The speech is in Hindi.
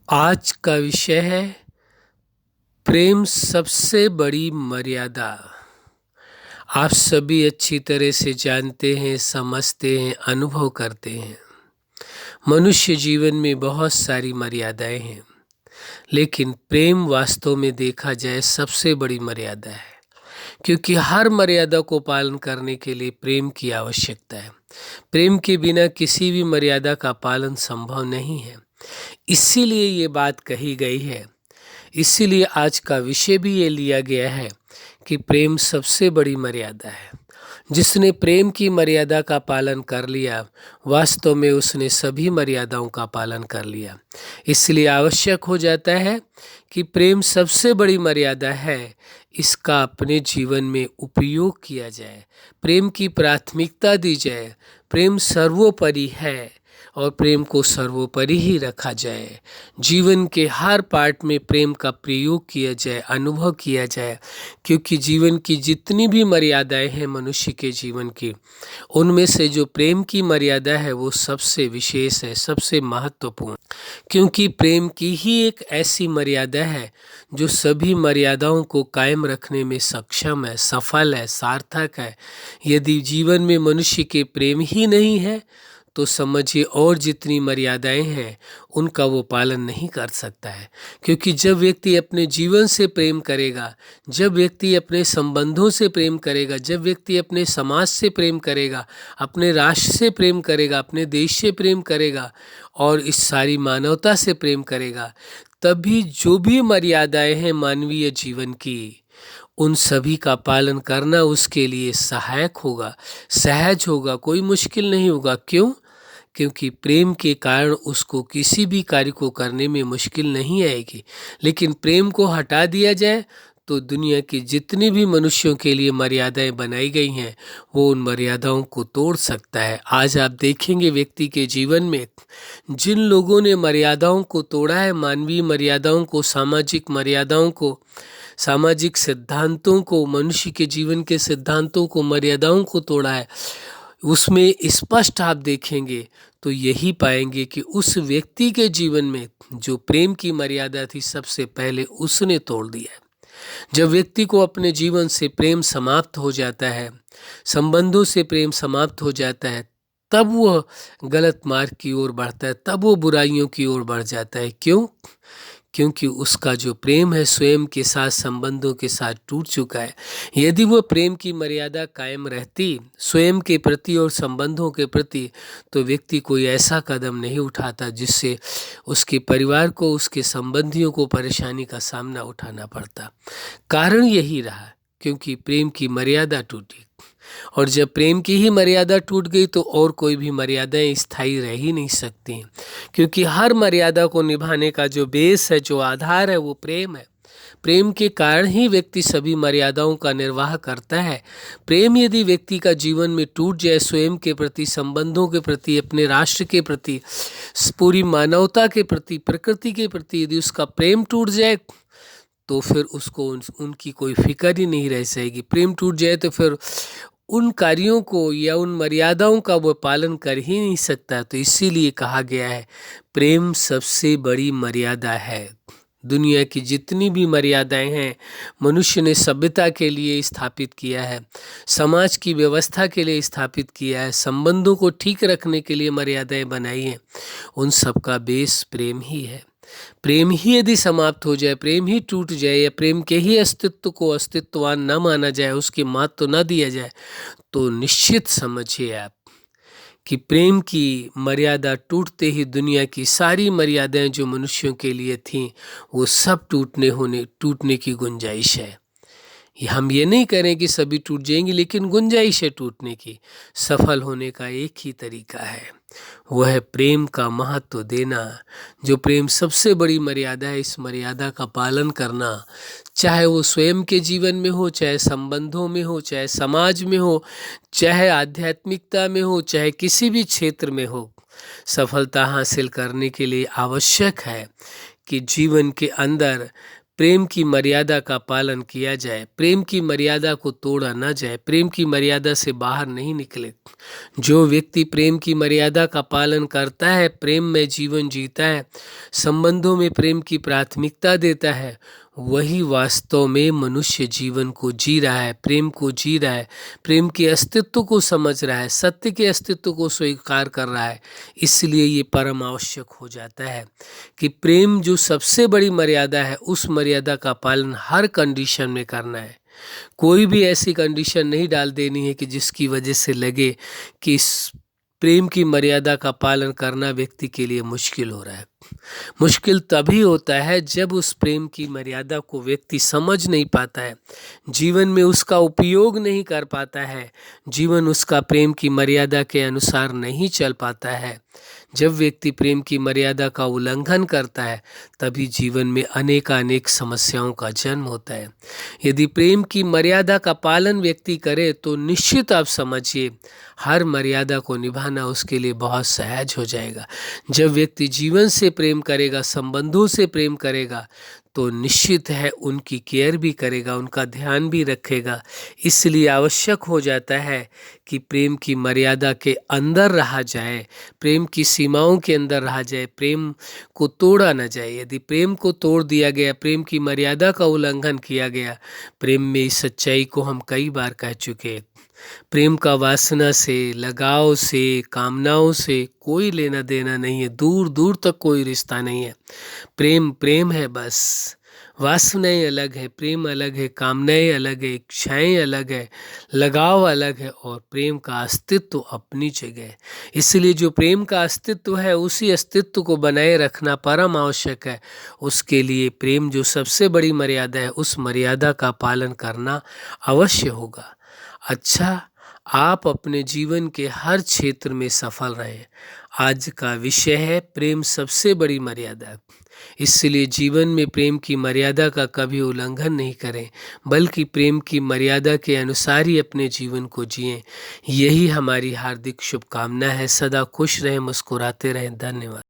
आज का विषय है प्रेम सबसे बड़ी मर्यादा। आप सभी अच्छी तरह से जानते हैं, समझते हैं, अनुभव करते हैं। मनुष्य जीवन में बहुत सारी मर्यादाएं हैं, लेकिन प्रेम वास्तव में देखा जाए सबसे बड़ी मर्यादा है, क्योंकि हर मर्यादा को पालन करने के लिए प्रेम की आवश्यकता है। प्रेम के बिना किसी भी मर्यादा का पालन संभव नहीं है। इसीलिए ये बात कही गई है। इसीलिए आज का विषय भी ये लिया गया है कि प्रेम सबसे बड़ी मर्यादा है। जिसने प्रेम की मर्यादा का पालन कर लिया, वास्तव में उसने सभी मर्यादाओं का पालन कर लिया। इसलिए आवश्यक हो जाता है कि प्रेम सबसे बड़ी मर्यादा है, इसका अपने जीवन में उपयोग किया जाए, प्रेम की प्राथमिकता दी जाए। प्रेम सर्वोपरि है और प्रेम को सर्वोपरि ही रखा जाए। जीवन के हर पार्ट में प्रेम का प्रयोग किया जाए, अनुभव किया जाए, क्योंकि जीवन की जितनी भी मर्यादाएं हैं मनुष्य के जीवन की, उनमें से जो प्रेम की मर्यादा है वो सबसे विशेष है, सबसे महत्वपूर्ण। क्योंकि प्रेम की ही एक ऐसी मर्यादा है जो सभी मर्यादाओं को कायम रखने में सक्षम है, सफल है, सार्थक है। यदि जीवन में मनुष्य के प्रेम ही नहीं है तो समझिए और जितनी मर्यादाएं हैं उनका वो पालन नहीं कर सकता है। क्योंकि जब व्यक्ति अपने जीवन से प्रेम करेगा, जब व्यक्ति अपने संबंधों से प्रेम करेगा, जब व्यक्ति अपने समाज से प्रेम करेगा, अपने राष्ट्र से प्रेम करेगा, अपने देश से प्रेम करेगा और इस सारी मानवता से प्रेम करेगा, तभी जो भी मर्यादाएं हैं मानवीय जीवन की, उन सभी का पालन करना उसके लिए सहायक होगा, सहज होगा, कोई मुश्किल नहीं होगा। क्यों? क्योंकि प्रेम के कारण उसको किसी भी कार्य को करने में मुश्किल नहीं आएगी। लेकिन प्रेम को हटा दिया जाए तो दुनिया की जितनी भी मनुष्यों के लिए मर्यादाएं बनाई गई हैं वो उन मर्यादाओं को तोड़ सकता है। आज आप देखेंगे व्यक्ति के जीवन में जिन लोगों ने मर्यादाओं को तोड़ा है, मानवीय मर्यादाओं को, सामाजिक मर्यादाओं को, सामाजिक सिद्धांतों को, मनुष्य के जीवन के सिद्धांतों को, मर्यादाओं को तोड़ा है, उसमें स्पष्ट आप देखेंगे तो यही पाएंगे कि उस व्यक्ति के जीवन में जो प्रेम की मर्यादा थी सबसे पहले उसने तोड़ दिया है। जब व्यक्ति को अपने जीवन से प्रेम समाप्त हो जाता है, संबंधों से प्रेम समाप्त हो जाता है, तब वह गलत मार्ग की ओर बढ़ता है, तब वो बुराइयों की ओर बढ़ जाता है। क्यों? क्योंकि उसका जो प्रेम है स्वयं के साथ, संबंधों के साथ टूट चुका है। यदि वो प्रेम की मर्यादा कायम रहती स्वयं के प्रति और संबंधों के प्रति, तो व्यक्ति कोई ऐसा कदम नहीं उठाता जिससे उसके परिवार को, उसके संबंधियों को परेशानी का सामना उठाना पड़ता। कारण यही रहा क्योंकि प्रेम की मर्यादा टूटी। और जब प्रेम की ही मर्यादा टूट गई तो और कोई भी मर्यादाएं स्थायी रह ही नहीं सकती, क्योंकि हर मर्यादा को निभाने का जो बेस है, जो आधार है, वो प्रेम है। प्रेम के कारण ही व्यक्ति सभी मर्यादाओं का निर्वाह करता है। प्रेम यदि व्यक्ति का जीवन में टूट जाए, स्वयं के प्रति, संबंधों के प्रति, अपने राष्ट्र के प्रति, पूरी मानवता के प्रति, प्रकृति के प्रति यदि उसका प्रेम टूट जाए तो फिर उसको उनकी कोई फिक्र ही नहीं रह जाएगी। प्रेम टूट जाए तो फिर उन कार्यों को या उन मर्यादाओं का वो पालन कर ही नहीं सकता। तो इसीलिए कहा गया है प्रेम सबसे बड़ी मर्यादा है। दुनिया की जितनी भी मर्यादाएं हैं मनुष्य ने सभ्यता के लिए स्थापित किया है, समाज की व्यवस्था के लिए स्थापित किया है, संबंधों को ठीक रखने के लिए मर्यादाएं बनाई हैं, उन सब का बेस प्रेम ही है। प्रेम ही यदि समाप्त हो जाए, प्रेम ही टूट जाए या प्रेम के ही अस्तित्व को अस्तित्ववान न माना जाए, उसकी महत्व न दिया जाए, तो निश्चित समझिए आप कि प्रेम की मर्यादा टूटते ही दुनिया की सारी मर्यादाएं जो मनुष्यों के लिए थीं वो सब टूटने की गुंजाइश है। हम ये नहीं करें कि सभी टूट जाएंगी, लेकिन गुंजाइश है टूटने की। सफल होने का एक ही तरीका है, वह है प्रेम का महत्व देना। जो प्रेम सबसे बड़ी मर्यादा है, इस मर्यादा का पालन करना, चाहे वो स्वयं के जीवन में हो, चाहे संबंधों में हो, चाहे समाज में हो, चाहे आध्यात्मिकता में हो, चाहे किसी भी क्षेत्र में हो। सफलता हासिल करने के लिए आवश्यक है कि जीवन के अंदर प्रेम की मर्यादा का पालन किया जाए, प्रेम की मर्यादा को तोड़ा ना जाए, प्रेम की मर्यादा से बाहर नहीं निकले। जो व्यक्ति प्रेम की मर्यादा का पालन करता है, प्रेम में जीवन जीता है, संबंधों में प्रेम की प्राथमिकता देता है, वही वास्तव में मनुष्य जीवन को जी रहा है, प्रेम को जी रहा है, प्रेम के अस्तित्व को समझ रहा है, सत्य के अस्तित्व को स्वीकार कर रहा है। इसलिए ये परम आवश्यक हो जाता है कि प्रेम जो सबसे बड़ी मर्यादा है, उस मर्यादा का पालन हर कंडीशन में करना है। कोई भी ऐसी कंडीशन नहीं डाल देनी है कि जिसकी वजह से लगे कि इस प्रेम की मर्यादा का पालन करना व्यक्ति के लिए मुश्किल हो रहा है। मुश्किल तभी होता है जब उस प्रेम की मर्यादा को व्यक्ति समझ नहीं पाता है, जीवन में उसका उपयोग नहीं कर पाता है, जीवन उसका प्रेम की मर्यादा के अनुसार नहीं चल पाता है। जब व्यक्ति प्रेम की मर्यादा का उल्लंघन करता है, तभी जीवन में अनेकानेक समस्याओं का जन्म होता है। यदि प्रेम की मर्यादा का पालन व्यक्ति करे तो निश्चित आप समझिए हर मर्यादा को निभाना उसके लिए बहुत सहज हो जाएगा। जब व्यक्ति जीवन से प्रेम करेगा, संबंधों से प्रेम करेगा, तो निश्चित है उनकी केयर भी करेगा, उनका ध्यान भी रखेगा। इसलिए आवश्यक हो जाता है कि प्रेम की मर्यादा के अंदर रहा जाए, प्रेम की सीमाओं के अंदर रहा जाए, प्रेम को तोड़ा न जाए। यदि प्रेम को तोड़ दिया गया, प्रेम की मर्यादा का उल्लंघन किया गया, प्रेम में इस सच्चाई को हम कई बार कह चुके हैं, प्रेम का वासना से, लगाव से, कामनाओं से कोई लेना देना नहीं है, दूर दूर तक कोई रिश्ता नहीं है। प्रेम प्रेम है बस। वासनाएं अलग है, प्रेम अलग है, कामनाएं अलग है, इच्छाएं अलग है, लगाव अलग है, और प्रेम का अस्तित्व अपनी जगह है। इसलिए जो प्रेम का अस्तित्व है, उसी अस्तित्व को बनाए रखना परम आवश्यक है। उसके लिए प्रेम जो सबसे बड़ी मर्यादा है, उस मर्यादा का पालन करना अवश्य होगा। अच्छा, आप अपने जीवन के हर क्षेत्र में सफल रहें। आज का विषय है प्रेम सबसे बड़ी मर्यादा। इसलिए जीवन में प्रेम की मर्यादा का कभी उल्लंघन नहीं करें, बल्कि प्रेम की मर्यादा के अनुसार ही अपने जीवन को जिएं। यही हमारी हार्दिक शुभकामना है। सदा खुश रहें, मुस्कुराते रहें। धन्यवाद।